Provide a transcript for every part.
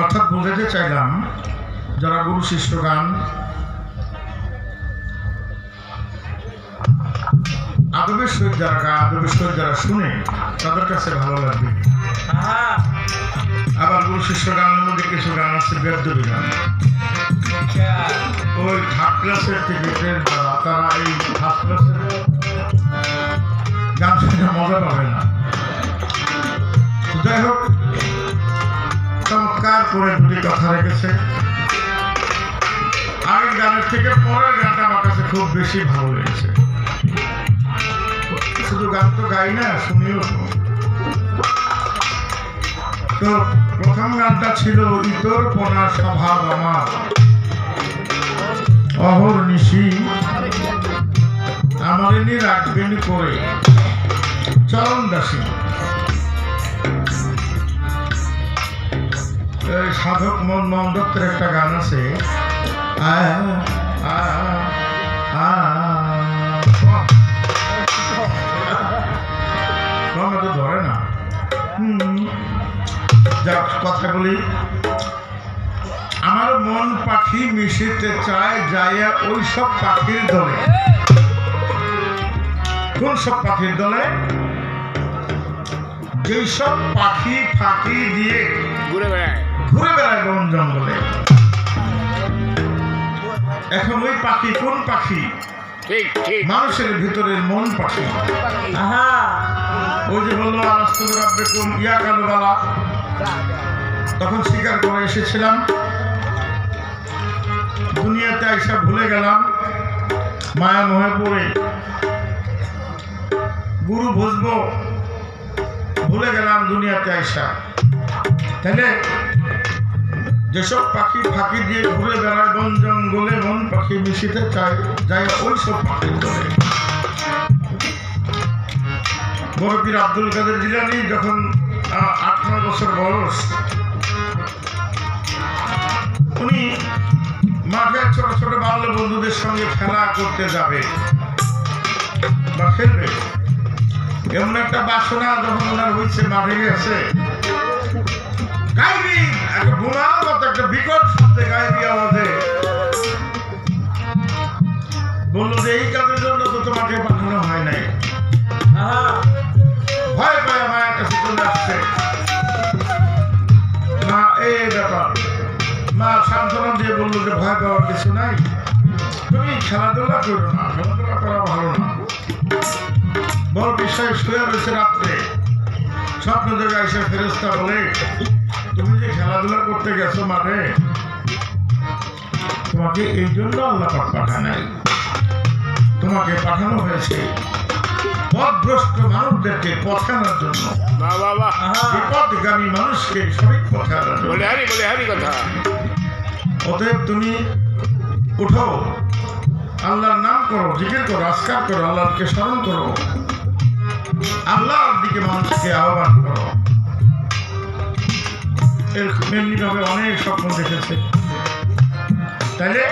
অর্থাৎ বোঝাতে চাইলাম যারা গুরু শিষ্য গান আদবের সহিত যারা গান আদবের সহিত যারা শুনে তাদের কাছে ভালো লাগবে। আবার গুরু শিষ্য গানের মধ্যে কিছু গান আছে বেদবি গান, ওই থার্ড ক্লাসের টিকিটের দ্বারা তারা এই ফার্স্ট ক্লাসের গান শুনে মজা পাবে না। যাই হোক, চমৎকার করে দুটি কথা রেখেছে। আগের গানের থেকে পরের গানটা আমার কাছে খুব বেশি ভালো লেগেছে। শুধু গান তো গাই না, শুনিও। তো প্রথম গানটা ছিল ইতর পোনা স্বভাব আমার অহর্নিশি আমারিনি রাখবেন করে চরণ দাসী। সাধক মন দত্তের একটা গান আছে, তো ধরে না। যা কথা বলি, আমার মন পাখি মিশিতে চায় যাইয়া ওই সব পাখির দলে। কোন সব পাখির দলে? যেই সব পাখি ফাঁকি দিয়ে ঘুরে বেড়ায় বন জঙ্গলে। এখন ওই পাখি কোন পাখি? মানুষের ভিতরের মন পাখি। ওই যে বললো আলাস্তুরাব্বে কোন ইয়া কালুবালা, তখন স্বীকার করে এসেছিলাম, দুনিয়াতে আইসা ভুলে গেলাম, মায়া মোহে পড়ে গুরু বুঝবো ভুলে গেলাম দুনিয়াতে আইসা। তাহলে যেসব পাখি ফাঁকি দিয়ে ঘুরে বেড়ায় বন জঙ্গলে, মন পাখি মিশিতে চায় যায় ওই সব পাখির দলে। বড় পীর আব্দুল কাদের জিলানী যখন 8-9 বছর বয়স, উনি মাঠে ছোট ছোট বাল্য বন্ধুদের সঙ্গে খেলা করতে যাবে বা খেলবে, এমন একটা বাসনা যখন ওনার হয়েছে, মাঠে গেছে, গাইবি একটা বোমার মতো একটা বিকট শব্দে গাইবি আওয়াজে বললো যে এই কাজের জন্য তো তোমাকে পাঠানো হয় নাই। ভয় পায় মায়ের কাছে চলে আসছে, মা এই ব্যাপার। মা সান্ত্বনা দিয়ে বললো যে ভয় পাওয়ার কিছু নাই, তুমি খেলাধুলা করো না, খেলাধুলা করা ভালো না। বড় বিষয় শুয়ে রয়েছে রাত্রে, স্বপ্ন জায়গায় এসে ফেরেশতা বলে, তুমি যে খেলাধুলা করতে গেছো মাঠে, তোমাকে এই জন্য আল্লাহ পাক পাঠায় নাই, তোমাকে পাঠানো হয়েছে পথভ্রষ্ট মানুষদেরকে পথানোর জন্য, বিপদগামী মানুষকে সঠিক পথে আনার জন্য। অতএব তুমি উঠো, আল্লাহর নাম করো, জিকির করো, আজকার করো, আল্লাহকে স্মরণ করো, আল্লাহর দিকে মানুষকে আহ্বান করো। এমনি ভাবে অনেক স্বপ্ন দেখেছে। তাইলে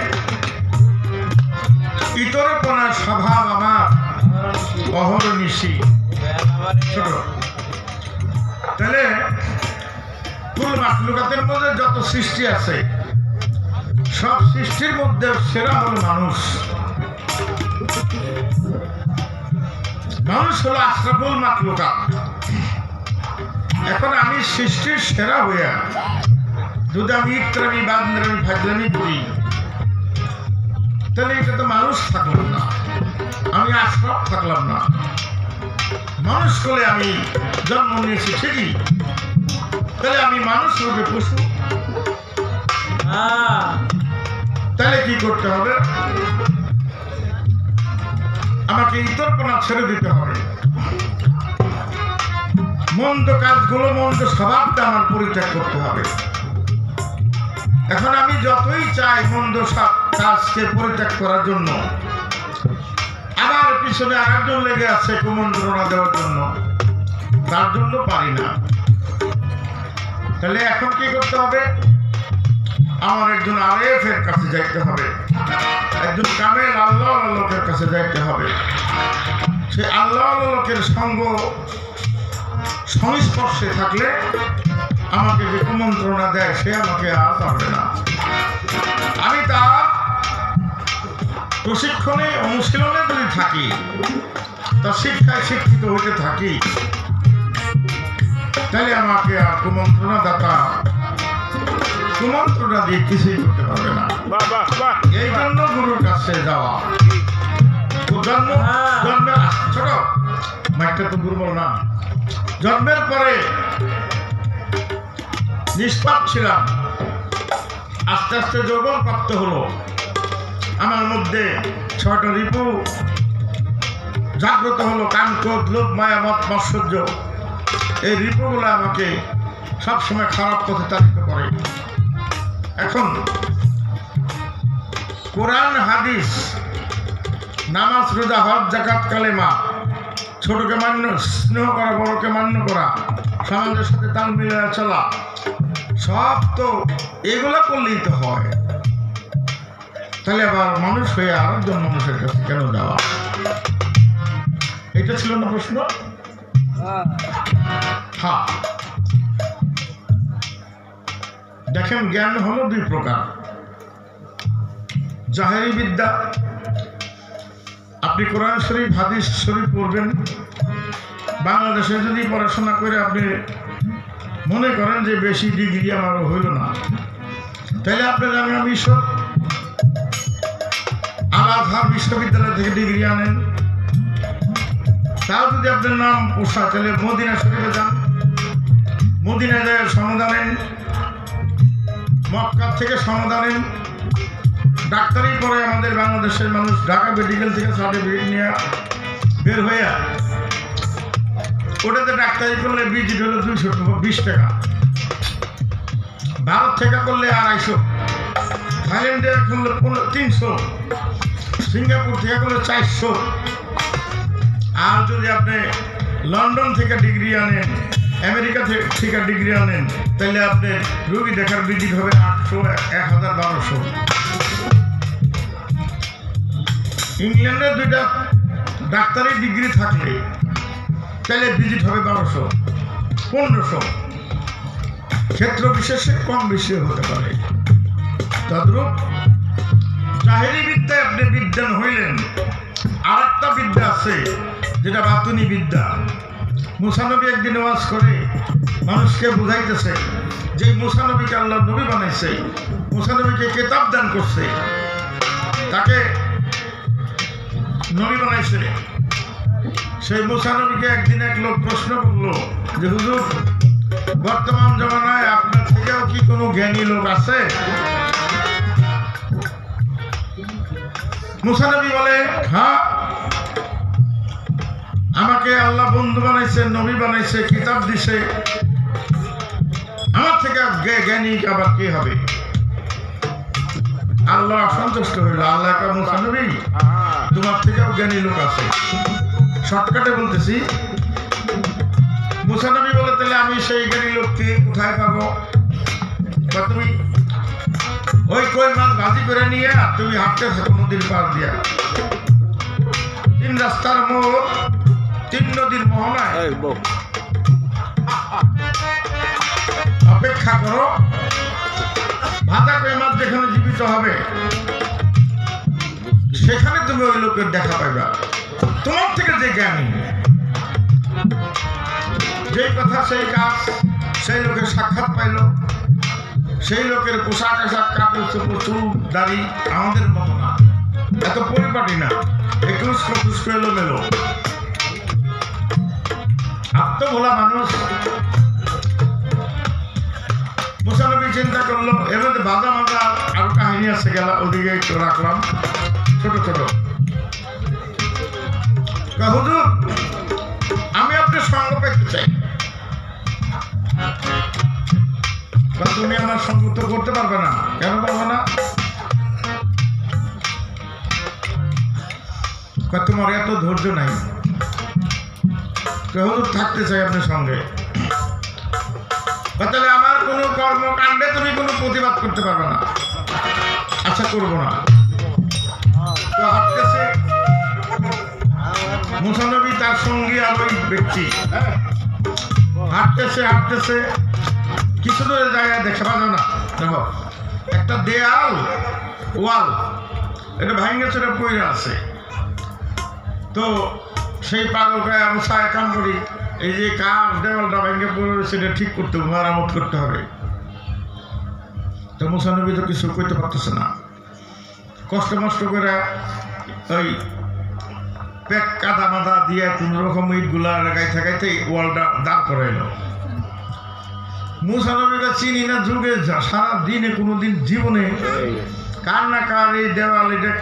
ইতরপনা স্বভাব আমার অহর্নিশি ছোট। তাহলে কুল মাখলুকাতের মধ্যে যত সৃষ্টি আছে, সব সৃষ্টির মধ্যে সেরা হলো মানুষ। মানুষ হলো আশরাফুল মাখলুকাত। এখন আমি সৃষ্টির সেরা হইয়া যদি আমি ইত্রামি বাদরামি ফাজলামি করি, তাহলে এটা তো মানুষ থাকলাম না, আমি আশরাফ থাকলাম না। মানুষ হলে আমি জন্ম নিয়েছি ঠিকই, তাহলে আমি মানুষ রূপে পশু। তাহলে কি করতে হবে? আমাকে ইতরপনা ছেড়ে দিতে হবে, মন্দ কাজগুলো, মন্দ স্বভাবটা আমার পরিত্যাগ করতে হবে। এখন আমি যতই চাই মন্দ কাজকে পরিত্যাগ করার জন্য, আমার পিছনে আরেকজন লেগে আছে কুমন্ত্রণা দেওয়ার জন্য, তার জন্য পারি না। তাহলে এখন কি করতে হবে? আমার একজন আরেফের কাছে যাইতে হবে, একজন কামেল আল্লাহ লোকের কাছে যাইতে হবে। সে আল্লাহ লোকের সঙ্গ সংস্পর্শে থাকলে আমাকে যে কুমন্ত্রণা দেয় সে আমাকে আর পারবে না। আমি তার প্রশিক্ষণে অনুশীলনে যদি থাকি, তার শিক্ষায় শিক্ষিত হতে থাকি, তাহলে আমাকে আর কুমন্ত্রণা দাতা কুমন্ত্রণা দিয়ে কিছুই করতে পারবে না। এই জন্য গুরুর কাছে যাওয়া। জন্মের ছোট মাইকটা তো দুর্বল না। জন্মের পরে নিষ্পাপ ছিলাম, আস্তে আস্তে যৌবন প্রাপ্ত হলো। আমার মধ্যে 6টা রিপু জাগ্রত হলো, কাম, ক্রোধ, লোভ, মায়া, মত, মাৎসর্য। এই রিপুগুলো আমাকে সবসময় খারাপ পথে চালিত করে। এখন কোরআন, হাদিস, নামাজ, রোজা, হজ, যাকাত, কালেমা, ছোটকে মান্য, স্নেহ করা, বড়কে মান্য করা, সমাজের সাথে তাল মিলিয়ে চলা, সব তো এগুলো করলেই তো হয়। তাহলে আবার মানুষ হয়ে আরেকজন মানুষের কাছে কেন যাওয়া? এটা ছিল না প্রশ্ন? হ্যাঁ, দেখেন জ্ঞান হলো 2 প্রকার। জাহেরি বিদ্যা, আপনি কোরআন শরীফ, হাদিস শরীফ পড়বেন। বাংলাদেশে যদি পড়াশোনা করে আপনি মনে করেন যে বেশি ডিগ্রি আমার হইল না, তাহলে আপনি জামিয়া মিশর, আল আজহার বিশ্ববিদ্যালয় থেকে ডিগ্রি আনেন। তাও যদি আপনার নাম পোষায়, তাহলে মদিনা শরীফে যান, মদিনায় যায় সনদ আনেন, মক্কা থেকে সনদ আনেন। ডাক্তারি পরে আমাদের বাংলাদেশের মানুষ ঢাকা মেডিকেল থেকে সার্টিফিকেট নিয়ে বের হয়ে, ওটাতে ডাক্তারি করলে ভিজিট হলো 220 টাকা। ভারত থেকে করলে 250, থাইল্যান্ডে করলে 300, সিঙ্গাপুর থেকে করলে 400। আর যদি আপনি লন্ডন থেকে ডিগ্রি আনেন, আমেরিকা থেকে ডিগ্রি আনেন, তাহলে আপনি রোগী দেখার ভিজিট হবে 800, 1000, 1200। ইংল্যান্ডে 2টা ডাক্তারি ডিগ্রি থাকলে তাহলে ভিজিট হবে 1200, 1500। ক্ষেত্র বিশেষে কম বেশি হতে পারে। তদ্রূপ জাহেরি বিদ্যায় আপনি বিদ্যান হইলেন। আর একটা বিদ্যা আছে যেটা বাতুনি বিদ্যা। মুসা নবী একদিন ওয়াজ করে মানুষকে বুঝাইতেছে যে মুসা নবীকে আল্লাহ নবী বানাইছে, মুসা নবীকে কিতাব দান করছে, তাকে নবী বানাইছে। সেই মুসা নবীকে একদিন এক লোক প্রশ্ন করলো যে হুজুর, বর্তমান জমানায় আপনার থেকেও কি কোনো জ্ঞানী লোক আছে? মুসা নবী বলে, হ্যাঁ, আমাকে আল্লাহ বন্ধু বানাইছে, নবী বানাইছে, কিতাব দিছে, আমার থেকে জ্ঞানী আবার কে হবে? আল্লাহ অসন্তুষ্ট হইল। আল্লাহ কা মুসা নবী, তোমার থেকেও জ্ঞানী লোক আছে। শর্টকাটে বলতেছি, মুসা নবী বলে, তাহলে আমি সেই জ্ঞানী লোককে কোথায় পাবো? বা তুমি ওই কই মাছ ভাজি করে নিয়ে তুমি হাঁটতে থাকো নদীর পার দিয়া, 3 রাস্তার মোড়, 3 নদীর মোহনায় অপেক্ষা করো। ভাজা কই মাছ যেখানে জীবিত হবে সেখানে তুমি ওই লোকের দেখা পাইবা। তোমার থেকে যে জ্ঞানী, যে কথা সেই কাজ, সেই লোকের সাক্ষাৎ পাইল, সেই লোকের পোশাক আশাক, কাপড় চোপড়, চুল দাড়ি আমাদের মতো না, এত পরিপাটি না, একটু উস্কো এলোমেলো, আত্মভোলা মানুষ। মুসা নবী চিন্তা করলো, এর মধ্যে বাজা মাজা আরো কাহিনী আছে, গেল ওদিকে একটু রাখলাম ছোট ছোট। হুজুর, আমি আপনার সঙ্গ পেতে চাই। তুমি আমার সঙ্গ তো করতে পারবে না। কেন পারবে না? তোমার এত ধৈর্য নাই। হুজুর, থাকতে চাই আপনার সঙ্গে। তাহলে আমার কোনো কর্মকাণ্ডে তুমি কোনো প্রতিবাদ করতে পারবে না। আচ্ছা, করবো না। তো হাঁটতেছে মুসা নবী, তার সঙ্গী আর ওই ব্যক্তি হাঁটতেছে হাঁটতেছে, কিছু দূরে জায়গায় দেখে পাবে না। দেখো একটা দেয়াল ওয়াল এটা ভাঙে চড়ে পড়ে আছে। তো সেই পাগলকে আমি সায় কাম করি, এই যে কার দেওয়ালটা ভেঙে পড়ে সেটা ঠিক করতে হবে, মেরামত করতে হবে। তো মুসানবী তো কিছু করতে পারতেছে না, কষ্ট মষ্ট করে ওই পেট কাদা মাদা দিয়ে কোন রকম ইটগুলা লাগাইতে লাগাইতে ওয়ালটা দাঁড় করাইল। মুসানবীরা চিনি না যুগে সারা দিনে কোনোদিন জীবনে কার না কার এই দেওয়াল এটা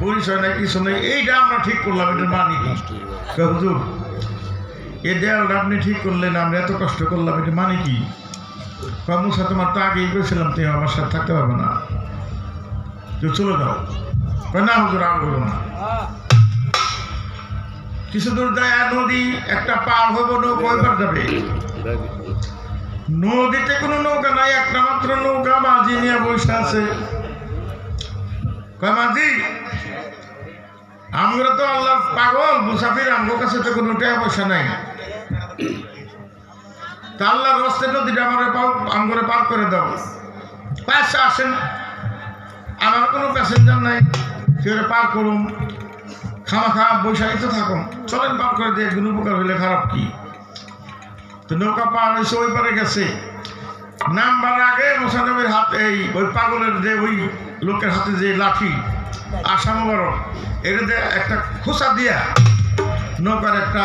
পরিচয় নাই কিছু নেই, এইটা আমরা ঠিক করলাম, এটা মানি কি হুজুর? এই দেওয়ালটা আপনি ঠিক করলেন, আমরা এত কষ্ট করলাম, এটা মানে কি? মুসা তোমার তো আগেই করেছিলাম তুমি আমার সাথে থাকতে পারবে না, কেউ চলে যাও। না হুজুর আর বলবো না। কিছু দূর যায় নদী, একটা পার হবো, নৌকা ওই পার যাবে। নদীতে কোনো নৌকা নাই, একটা মাত্র নৌকা মাঝি নিয়ে বসে আছে। মাঝি আমরা তো আল্লাহ পাগল মুসাফির, আমার কাছে তো কোনো টাকা পয়সা নাই, তা আল্লাহর রাস্তায় নদীটা আমার পার করে দাও। পাশে আসেন, আমার কোনো প্যাসেঞ্জার নাই, কেউ পার করুন, খাওয়া খাওয়া বৈশাখী তো থাকুন, চলেন পার করে দিয়ে একদিন উপকার হইলে খারাপ কি? তো নৌকা পার হয়েছে, ওই পারে গেছে। নামবার আগে মুসানবীর হাতে এই ওই পাগলের যে ওই লোকের হাতে যে লাঠি আসাম বড়, এটা একটা খোসা দিয়া নৌকার একটা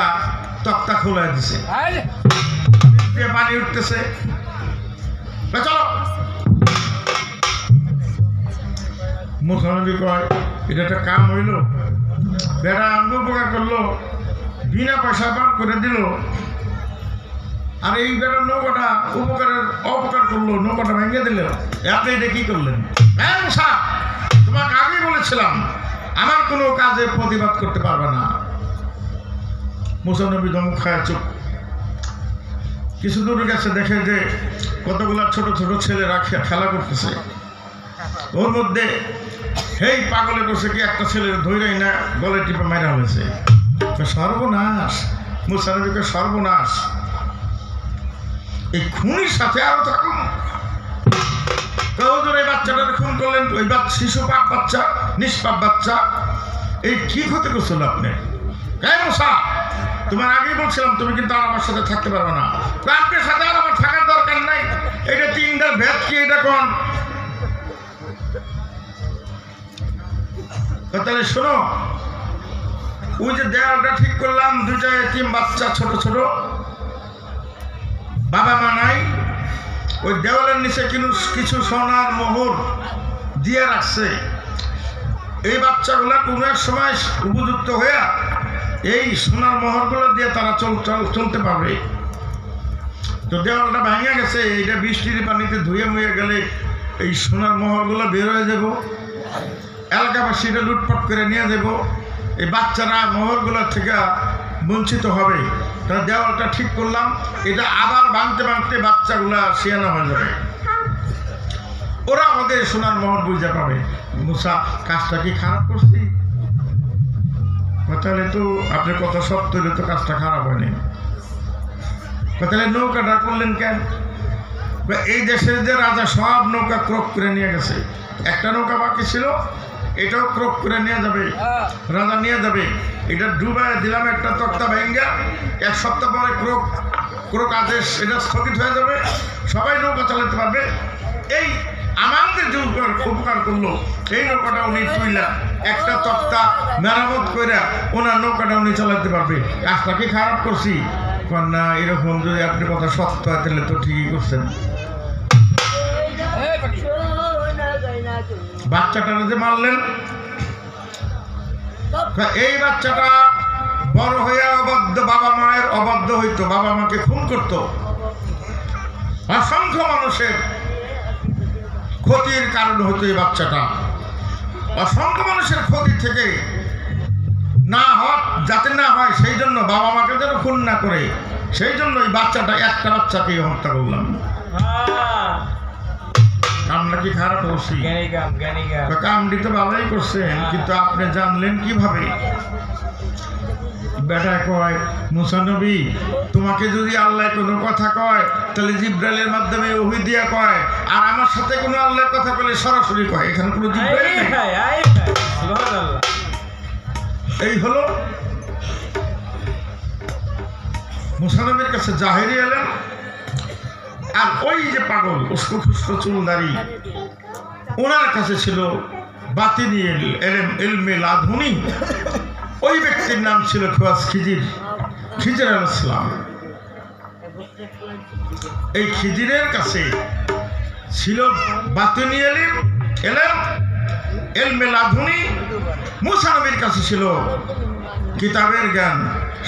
তক্তা খোলা দিছে, পানি উঠতেছে। চলো মুসানবী কয় এটা একটা কাম হইল, বেড়া আঙ্গ উপকার করলো, বিনা পয়সা পার করে দিল, আর এই বেড়ার নৌকাটা অপকার করলো, নৌকাটা ভেঙে দিল, আপনি এটা কি করলেন? হ্যাঁ মুসা, তোমাকে আগেই বলেছিলাম আমার কোনো কাজে প্রতিবাদ করতে পারবে না। মুসানবী ধমক খায় চুপ। কিছু দূর গেছে, দেখে যে কতগুলা ছোট ছোট ছেলেরা খেলা করতেছে, ওর মধ্যে হেই পাগলে বসে কি একটা ছেলের ধৈরাই না গলে টিপে মারা হয়েছে। সর্বনাশ! মুসানবীকে সর্বনাশ! এই খুনির সাথে আরো থাকুন, এই বাচ্চাটাকে খুন করলেন, ওই শিশু পাপ বাচ্চা, নিষ্পাপ বাচ্চা, এই কি ক্ষতি করছিল আপনি? মুসা, তোমার আগেই বলছিলাম তুমি কিন্তু আর আমার সাথে থাকতে পারবে না, আপনার সাথে আর আমার থাকার দরকার নাই। এটা তিনটার ভেদ কি? এটা কোন? তাহলে শোনো, ওই যে দেয়ালটা ঠিক করলাম, দুইটা এতিম বাচ্চা ছোট ছোট, বাবা মা নাই, ওই দেওয়ালের নিচে কিছু সোনার মোহর দিয়ে রাখছে। এই বাচ্চাগুলা কোনো এক সময় উপযুক্ত হয়ে এই সোনার মোহরগুলো দিয়ে তারা চলতে পারবে। তো দেওয়ালটা ভাঙা গেছে, এইটা বৃষ্টির পানিতে ধুয়ে মুয়ে গেলে এই সোনার মোহরগুলো বের হয়ে যাব, এলাকাবাসীরা লুটপাট করে নিয়ে যাব, এই বাচ্চারা মোহরগুলোর থেকে বঞ্চিত হবে। তারা দেওয়ালটা ঠিক করলাম, এটা আবার ভাঙতে ভাঙতে বাচ্চাগুলা শিয়ানা হয়ে যাবে, ওরা আমাদের সোনার মোহর বুঝতে পাবে। মুসা, কাজটা কি খারাপ করছি? তাহলে তো আপনার কথা সত্য, হলে তো কাজটা খারাপ হয়নি। তাহলে নৌকাটা করলেন কেন? এই দেশের যে রাজা সব নৌকা ক্রোক করে নিয়ে গেছে, একটা নৌকা বাকি ছিল, এটাও ক্রোক করে নিয়ে যাবে, রাজা নিয়ে যাবে। এটা ডুবাই দিলাম একটা তক্তা ভেঙ্গা, এক সপ্তাহ পরে ক্রোক আদেশ, এটা স্থগিত হয়ে যাবে, সবাই নৌকা চালাতে পারবে। এই আমাদের যে উপকার করলো, এই নৌকাটা উনি তুইলা একটা তক্তা মেরামত করে ওনার নৌকাটা উনি চালাতে পারবে। কাজটা কি খারাপ করছি? না, এরকম যদি আপনি কথা সত্য হয় তাহলে তো ঠিকই করছেন। বাচ্চাটারা যে মারলেন, এই বাচ্চাটা বড় হয়ে অবাধ্য, বাবা মায়ের অবাধ্য হইতো, বাবা মাকে খুন করত, অসংখ্য মানুষের ক্ষতির কারণ হতো এই বাচ্চাটা। অসংখ্য মানুষের ক্ষতি থেকে না হয়, যাতে না হয় সেই জন্য বাবা মাকে যেন খুন না করে, সেই জন্য এই বাচ্চাটা, একটা বাচ্চাকে হত্যা করলাম। কামটা কি খারাপ করছি? কামটি তো ভালোই করছেন, কিন্তু আপনি জানলেন কিভাবে? বেটা কয় মুসা নবী তোমাকে যদি আল্লাহ কোনো কথা কয় তাহলে জিব্রাইলের মাধ্যমে ওহী দিয়া কয়, আর আমার সাথে কোনো আল্লাহর কথা বলে সরাসরি কয়, এখানে কোনো জিব্রাইল নেই। সুবহানাল্লাহ। এই হলো মুসা নবীর কাছে জাহেরি এলেন, আর ওই যে পাগল উস্কো খুস্কো চুলদারি ওনার কাছে ছিল বাতিনি ইলমে লাদুনি। ওই ব্যক্তির নাম ছিল খিজির আলাইহিস সালাম। এই খিজিরের কাছে ছিল বাতিনি ইলমে লাদুনি, মুসা নবীর কাছে ছিল কিতাবের জ্ঞান,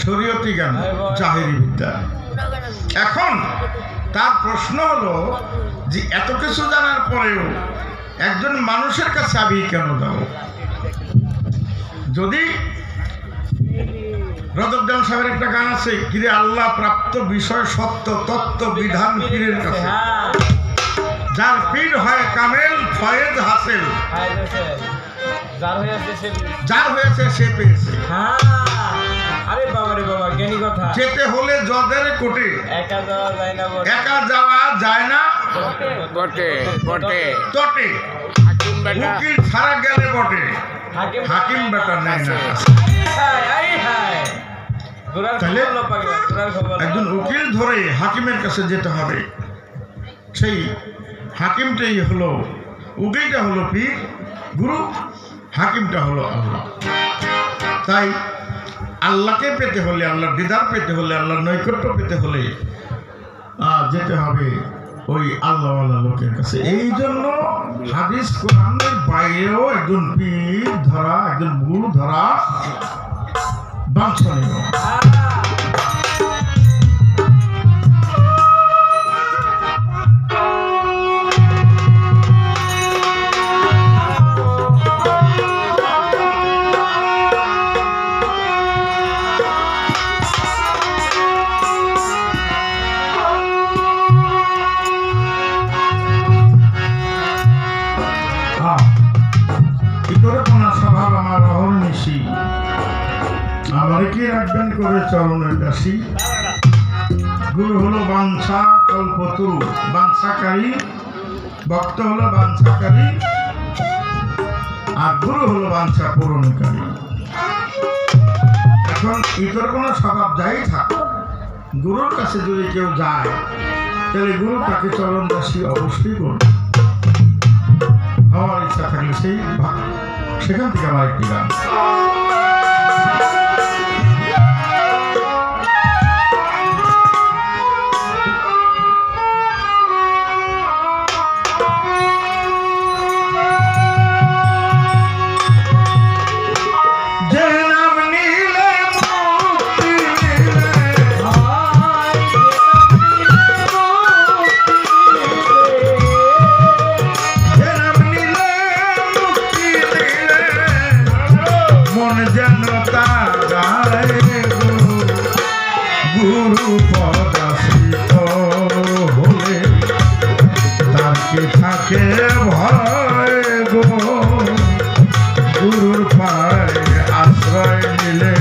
শরীয়তি জ্ঞান, জাহেরি বিদ্যা। এখন তার প্রশ্ন হলো যে এত কিছু জানার পরেও একজন মানুষের কাছে আমি কেন যাব? যদি রজবজান সাহেবের একটা গান আছে, কিরে আল্লাহ প্রাপ্ত বিষয় সত্য তত্ত্ব বিধান পীরের কাছে, যার পীর হয় কামেল ফয়েজ হাসিল, যার হয়েছে সে পেয়েছে। আরে বাবা রে বাবা, জ্ঞানী কথা। যেতে হলে জদের কোটে, একা যাওয়া যায় না, একা যাওয়া যায় না বটে বটে তটে, উকিল ছাড়া গেলে বটে, হাকিম বেটা নেয় না। তাহলে একজন উকিল ধরে হাকিমের কাছে যেতে হবে, সেই হাকিমটাই হলো, উকিলটা হলো পীর গুরু, হাকিমটা হলো আল্লাহ। তাই আল্লাহকে পেতে হলে, আল্লাহর দিদার পেতে হলে, আল্লাহর নৈকট্য পেতে হলে যেতে হবে ওই আল্লাহওয়ালা লোকের কাছে। এই জন্য হাদিস কোরআনের বাইরেও একজন পীর ধরা, একজন গুরু ধরা বাঞ্ছনীয়। আমারে কি রাখবেন করে চরণের দাসী, গুরু হলো বাঞ্ছা কল্পতরু, বাঞ্ছাকারী, ভক্ত হলো বাঞ্ছাকারী, আর গুরু হলো বাঞ্ছা পূরণকারী। এখন ইতর কোনো স্বভাব যাই থাক, গুরুর কাছে যদি কেউ যায় তাহলে গুরু তাকে চরণ দাসী অবশ্যই করবে। আমার ইচ্ছা থাকলে সেখান থেকে আমার একটি গান। গুরু পদাশ্রিত হলে তার কি থাকে ভয় গো, গুরুর পায়ে আশ্রয় নিলে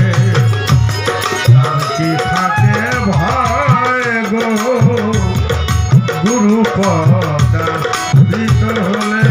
তার কি থাকে ভয় গো, গুরু পদাশ্রিত হলে।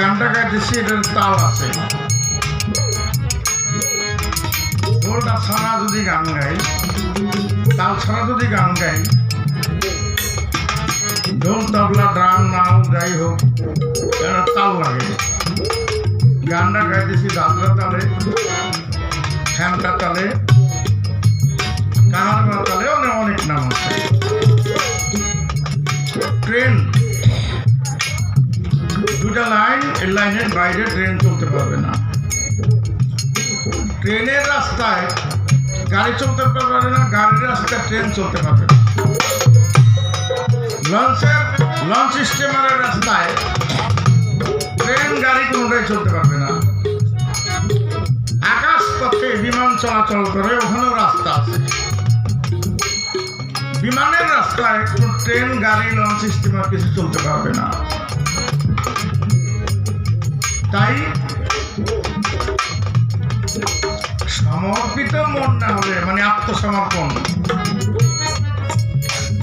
গানটা গাইতেছি, এটার তাল আছে। ঢোলটা ছাড়া যদি গান গাই, তাল ছাড়া যদি গান গাই, ঢোল তবলা ড্রাম নাও যাই হোক, এটা তাল লাগে। গানটা গাইতেছি দাদরা তালে, ঠ্যাংটা তালে, কাহারবা তালে, অনেক নাম আছে। ট্রেন দুটা লাইন, এই লাইনের বাইরে ট্রেন চলতে পারবে না। ট্রেনের রাস্তায় গাড়ি চলতে পারবে না, গাড়ির রাস্তায় ট্রেন চলতে পারবে না। লঞ্চ স্টিমারের রাস্তায় ট্রেন গাড়ি কোনোটাই চলতে পারবে না। আকাশ পথে বিমান চলাচল করে, ওখানেও রাস্তা আছে। বিমানের রাস্তায় কোনো ট্রেন গাড়ি লঞ্চ স্টিমার কিছু চলতে পারবে না। তাই সমর্পিত মন না হলে, মানে আত্মসমর্পণ।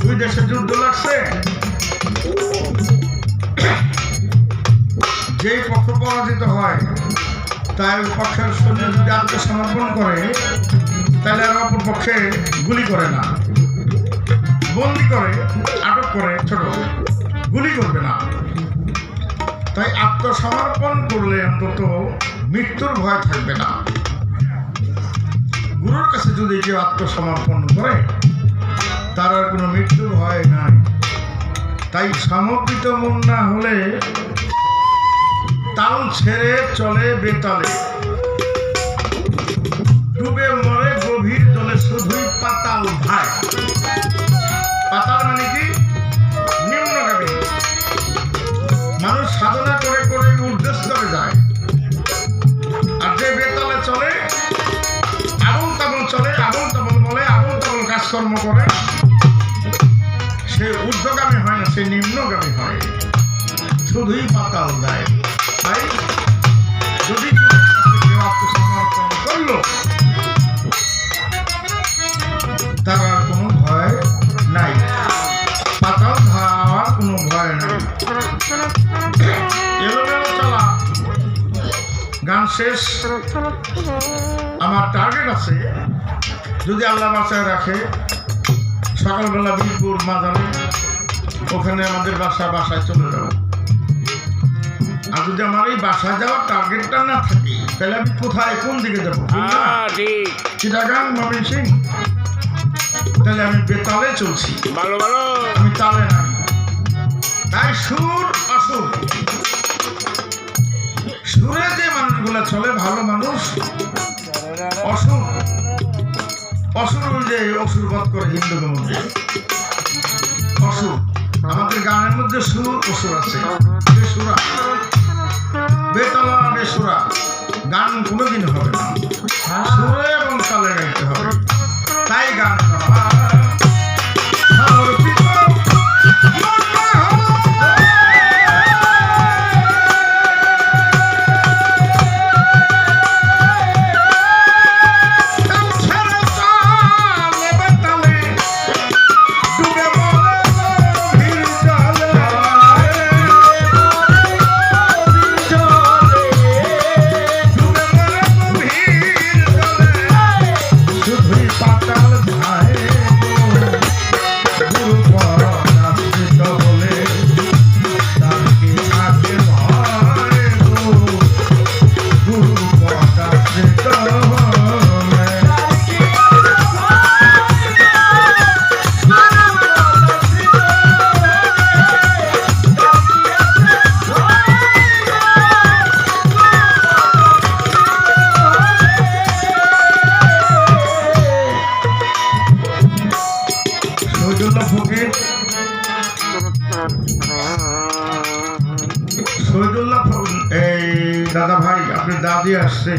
দুই দেশে যুদ্ধ লাগছে, যেই পক্ষ পরাজিত হয় তাই পক্ষের সৈন্য যদি আত্মসমর্পণ করে, তাহলে আর অপর পক্ষে গুলি করে না, বন্দি করে, আটক করে, ছোট গুলি করবে না। তাই আত্মসমর্পণ করলে অন্তত মৃত্যুর ভয় থাকবে না। গুরুর কাছে যদি কেউ আত্মসমর্পণ করে, তার আর কোনো মৃত্যুর ভয় নাই। তাই সমর্পিত মন না হলে তাল ছেড়ে চলে বেতালে, ডুবে মরে গভীর জলে শুধুই পাতাল ভাই। পাতাল মানে কি? নিম্নগামী। মানুষ সাধনা করে করে ঊর্ধ্বস্তরে যায়, আর যে বেতালে চলে, আবল তাবল চলে, আবল তাবল বলে, আবল তাবল কাজকর্ম করে, সে ঊর্ধ্বগামী হয় না, সে নিম্নগামী হয়, শুধুই পাতাল দেয়। তাই যদি কেউ আত্মসমর্পণ করলো, তার আর কোনো ভয় নাই, পাতাল ধাওয়ার কোনো ভয় নাই। এলোমেলো চলা গান শেষ। আমার টার্গেট আছে, যদি আল্লাহ বাঁচায় রাখে, সকালবেলা বীরপুর মাজারে, ওখানে আমাদের বাসায় চলে যাবো। আর যদি আমার এই বাসায় যাওয়ার টার্গেটটা না থাকে, তাহলে আমি কোথায়, কোন দিকে যাবো? চিটাগাং, ময়মনসিং, তাহলে আমি বেতালে চলছি, আমি তালে নাই। তাই সুর অসুর, সুরে যে মানুষগুলো চলে ভালো মানুষ, অসুর অসুর যে অসুরবধ করে হিন্দুদের মধ্যে অসুর। আমাদের গানের মধ্যে সুর অসুর আছে, বেসুরা, বেতলা বেসুরা গান কোনোদিন হবে না, সুরে এবং তালে গাইতে হবে। তাই গান দাদা ভাই, আপনার দাদি আসছে,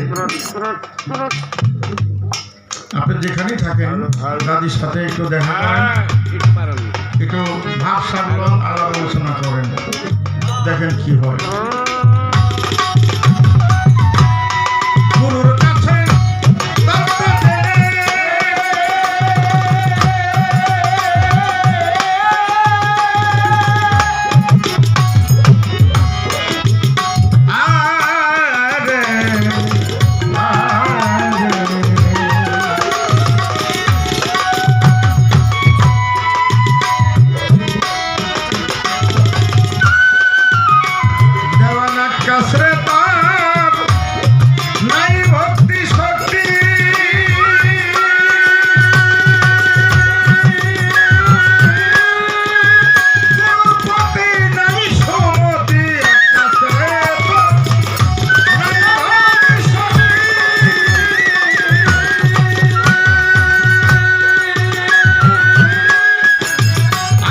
আপনি যেখানেই থাকেন দাদির সাথে একটু দেখা করেন, একটু ভাব সাগর আলাপ আলোচনা করেন, দেখেন কি হয়। গুরুর কাছে কাছে তার নাই ভক্তি শক্তি গুরুপতি নাই সমতি কাছে নাই ভক্তি শক্তি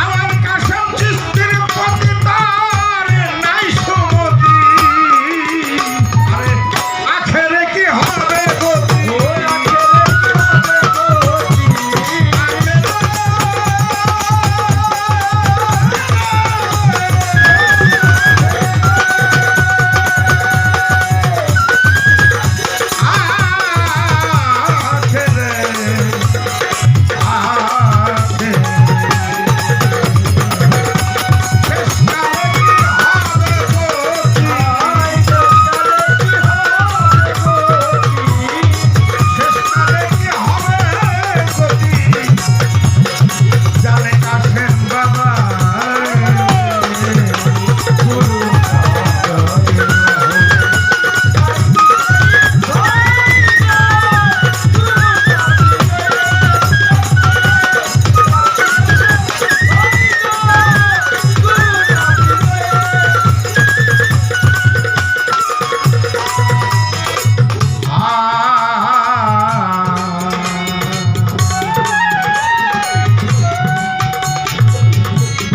আমার কাছে চিস্তির প্রতি তার নাই সমতি আরে আখেরে কি হবে গতি আখেরে আখেরে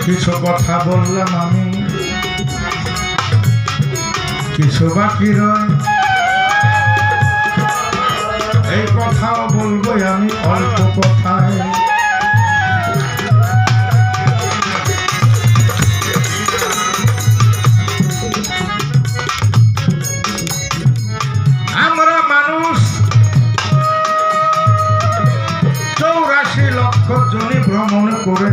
কিছু কথা বললাম আমি কিছু বাকি রয় এই কথাও বলবো আমি অল্প কথায় আমরা মানুষ 84 লক্ষ জনি ভ্রমণ করে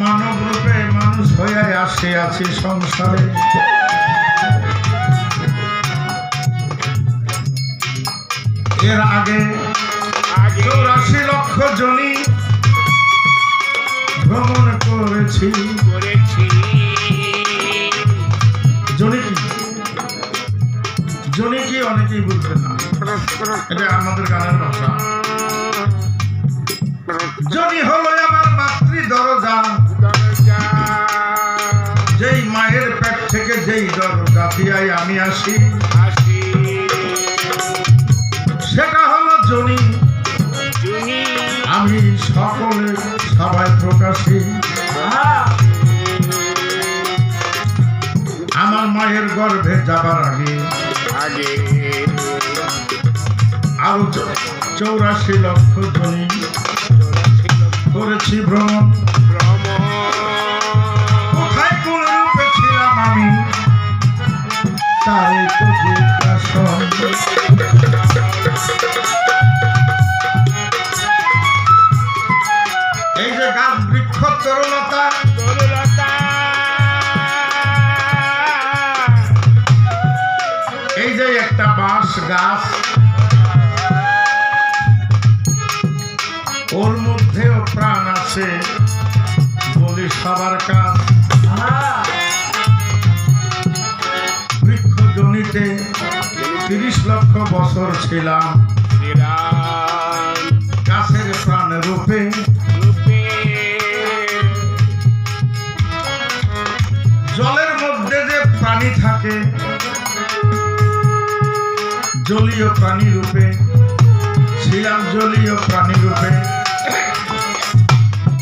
মানব রূপে মানুষ হয়ে আসে আছি সংসারে এর আগে 84 লক্ষ জনি ভ্রমণ করেছি জনি কি অনেকেই বুঝবে না এটা আমাদের গানের ভাষা জনি হলো আমার মাতৃ দরজা যেই মায়ের পেট থেকে যেই দরজা দিয়ে আমি আসি সেটা হলো জনি আমি সকলে সবাই প্রকাশী আমার মায়ের গর্ভে যাবার আগে আরো 84 লক্ষ জনি করেছি ভ্রমণ কোথায় কোন রূপে ছিলাম আমি তাই তো জিজ্ঞাসন এই যে গাছ বৃক্ষ তরুলতা এই যে একটা বাঁশ গাছ ওর মধ্যেও প্রাণ আছে বলি সবার কাজ বৃক্ষ জনিতে 30 লক্ষ বছর ছিলাম গাছের প্রাণ রূপে জলের মধ্যে যে প্রাণী থাকে জলীয় প্রাণী রূপে ছিলাম জলীয় প্রাণী রূপে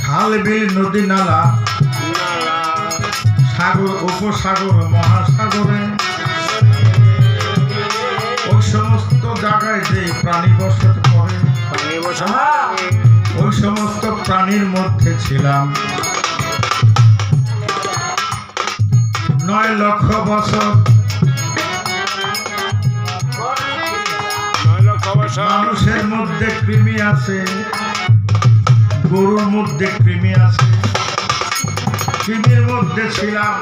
খাল বিল নদী নালা সাগর উপসাগর মহাসাগরে ওই সমস্ত জায়গায় যে প্রাণী বসত করে ওই সমস্ত প্রাণীর মধ্যে ছিলাম 9 লক্ষ বছর মানুষের মধ্যে কৃমি আছে গরুর মধ্যে কৃমি আছে কৃমির মধ্যে ছিলাম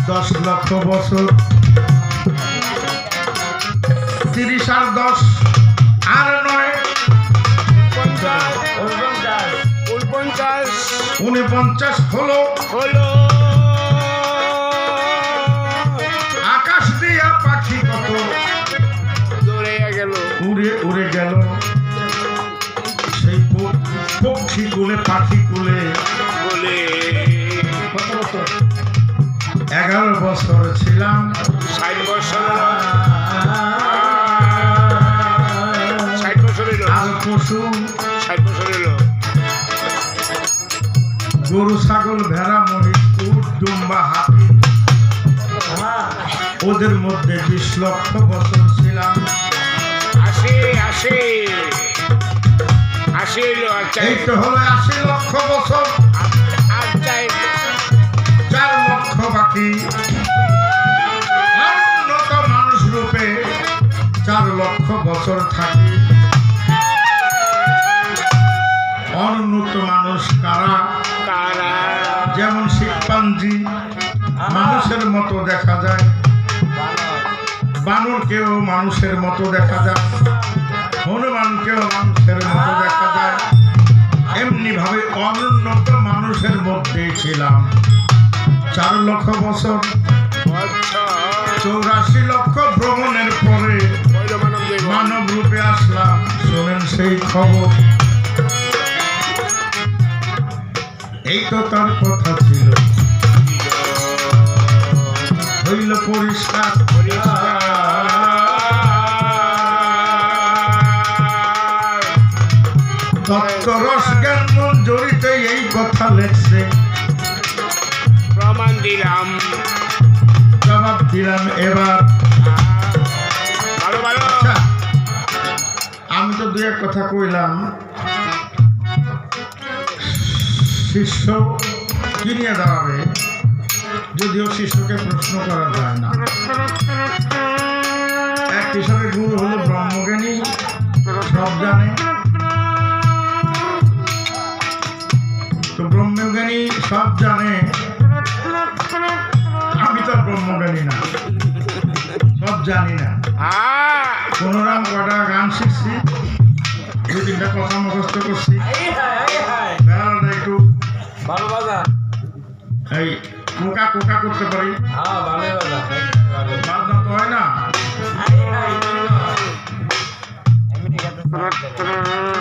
10 লক্ষ বছর 30 আর 10 আর 9 49 49 হলো হলো আকাশ দিয়া পাখি কত দূরে গেল উড়ে উড়ে গেল সেই পক্ষী কুলে পাখি কুলে বলে কত বছর 11 বছর ছিলাম 60 বছর 60 বছর হলো আর পশু 60 বছর হলো গরু ছাগল ভেড়া মহিষ উট দুম্বা হাতি ওদের মধ্যে 20 লক্ষ বছর ছিলাম 80 হলো আর চাই এই তো হলো 80 লক্ষ বছর আর চাই 4 লক্ষ বাকি উন্নত মানুষ রূপে 4 লক্ষ বছর থাকি অনুন্নত মানুষ কারা তারা যেমন শিম্পাঞ্জি মানুষের মতো দেখা যায় বানরকেও মানুষের মতো দেখা যায় হনুমানকেও মানুষের মতো দেখা যায় এমনি ভাবে অনুন্নত মানুষের মধ্যে ছিলাম 4 লক্ষ বছর 84 লক্ষ ভ্রমণের পরে মানব রূপে আসলাম শোনেন সেই খবর এই তো তার কথা ছিল হইল পরিষ্কার তত্ত্ব রস জ্ঞান মন জড়িতে এই কথা লেখছে প্রমাণ দিলাম জবাব দিলাম এবার ভালো ভালো আচ্ছা আমি তো দুই এক কথা কইলাম শিষ্য কি নিয়ে দাঁড়াবে যদিও শিষ্যকে প্রশ্ন করা যায় না এক কৃষকের গুরু হলো ব্রহ্মজ্ঞানী সব জানে তো ব্রহ্মজ্ঞানী সব জানে আমি তো ব্রহ্মজ্ঞানী না সব জানি না কোন রাম কটা গান শিখছি 2-3টা কথা মুখস্থ করছি বেড়াটা একটু ভালো বাজা এই কোকা কোকা করতে পারি হ্যাঁ ভালো বাজা বাদ না তো হয় না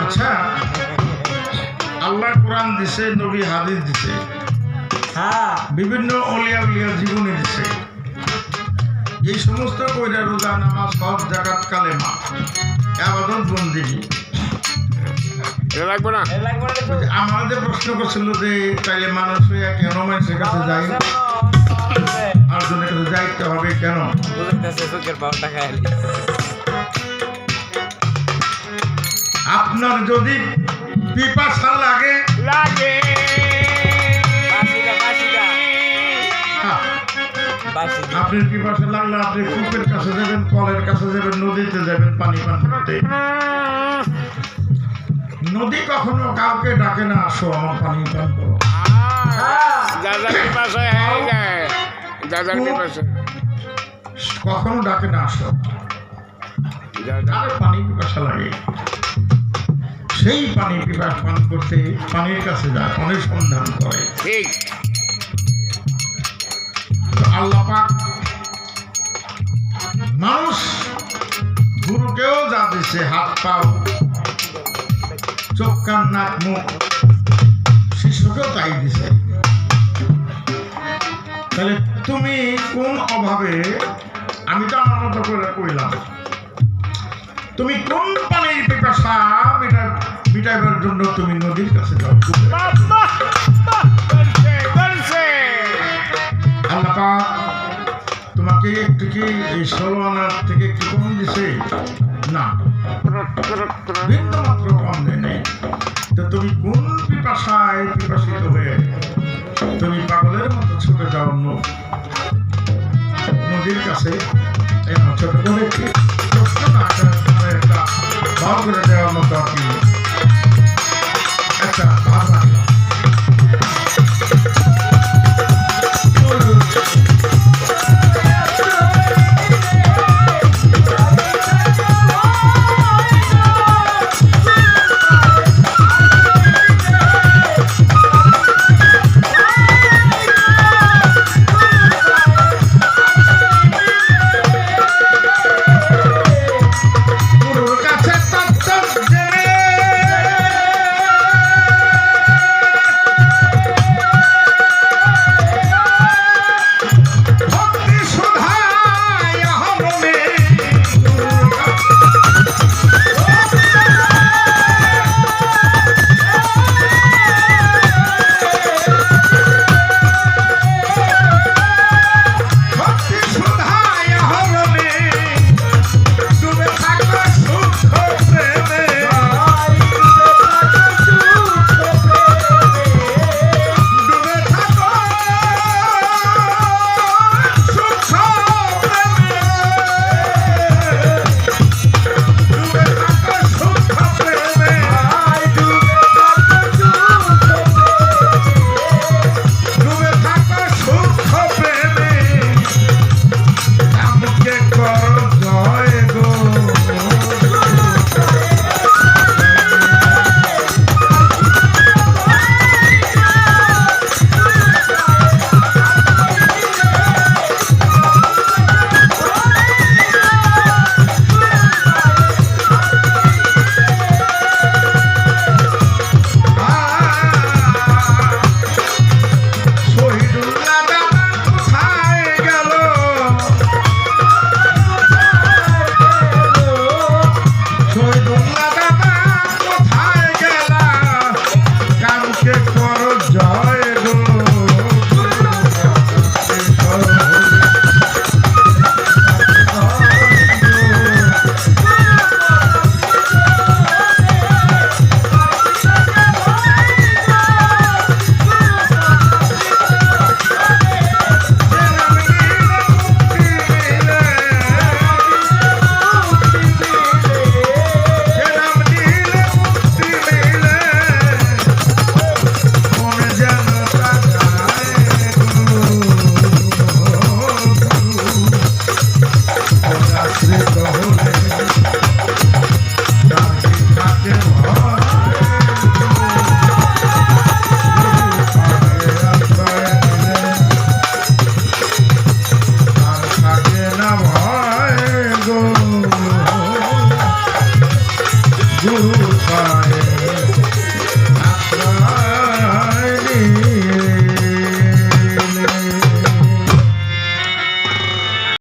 আচ্ছা আল্লাহ কোরআন দিছে নবী হাদিস দিছে হ্যাঁ বিভিন্ন অলিয়া উলিয়া জীবনী দিছে এই সমস্ত কইরা রোজা নামাজ হজ যাকাত কালেমা ইবাদত বন্দেগী এটা লাগবে না আমাদের প্রশ্ন করছিল যে তাইলে মানুষ হইয়া কেন মানুষের কাছে যায় আর জনের কাছে যাইতে হবে কেন আপনার যদি পিপাসা লাগে লাগে হ্যাঁ, আপনার পিপাসা লাগলে আপনি কূপের কাছে যাবেন কলের কাছে যাবেন নদীতে যাবেন পানি পান করতে নদী কখনো কাউকে ডাকে না আসো আমার পানি পান করো দাদার পিপাসা হয়ে যায় দাদার পিপাসা কখনো ডাকে না আসো আর পানি পিপাসা লাগে সেই পানি পিপাসা পান করতে পানির কাছে যায় পানির সন্ধান করে ঠিক তো আল্লাহ পাক মানুষ গুরুকেও যা দিছে হাত পাও চোখ কান নাক মুখ শিশুকেও তাই দিছে তাহলে তুমি কোন অভাবে আমি তো আমার মতো করে কইলাম তুমি কোন পানির পিপাসা মিটাইবার জন্য তুমি নদীর কাছে যাও আল্লাহ পাক তোমাকে একটু কি এই 16 আনার থেকে একটু কম দিছে না বিন্দু মাত্র কম দেয় নেই তো তুমি কোন পিপাসায় পিপাসিত হয়ে তুমি পাগলের মতো ছুটে যাও নদীর কাছে